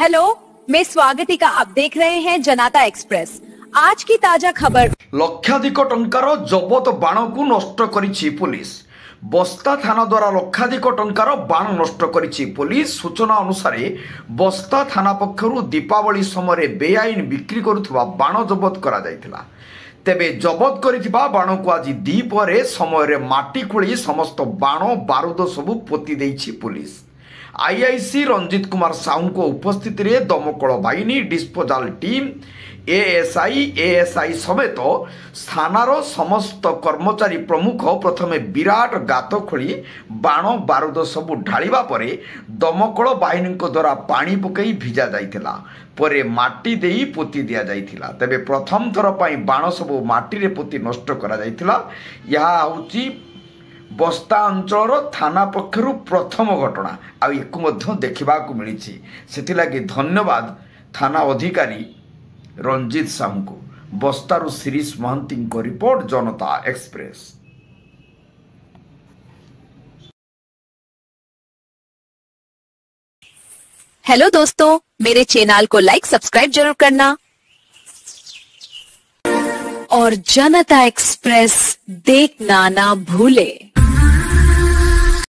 Hello, मैं स्वागतिका। आप देख रहे हैं जनता एक्सप्रेस। आज की ताजा खबर। लक्षाधिक टंकार जबत बाण को नष्ट करिछि पुलिस। बस्ता थाना द्वारा लक्षाधिक टंकार बाण नष्ट करिछि पुलिस। सूचना अनुसार बस्ता थाना पक्षरु दीपावली समय बेआईन बिक्री करुवा बाण जबत करा जायतिला। तेबे जबत करिथिबा बाण को आज दीपरे समय माटी खोली समस्त बाण बारूद सबु पोती देइछि पुलिस। आईआईसी रंजित कुमार साहू को उपस्थिति रे दमकल बाहिनी डिस्पोजाल टीम एएसआई समेत थानार समस्त कर्मचारी प्रमुख प्रथमे विराट गात खोली बाण बारूद सबु ढालिबा परे दमकल बाहिनी द्वारा पानी पकई भिजा जाइथिला। परे माटी देई पोती दिया जाइथिला। तबे प्रथम थर पई बाण सबु माटी रे पोती नष्ट करा जाइथिला। यहा होची बस्ता अंचल थाना पक्षर प्रथम घटना आ देखा मिली। से धन्यवाद थाना अधिकारी रंजित साहू को। बस्तारू शिरीष महांती को रिपोर्ट, जनता एक्सप्रेस। हेलो दोस्तों, मेरे चैनल को लाइक सब्सक्राइब जरूर करना और जनता एक्सप्रेस देखना ना भूले।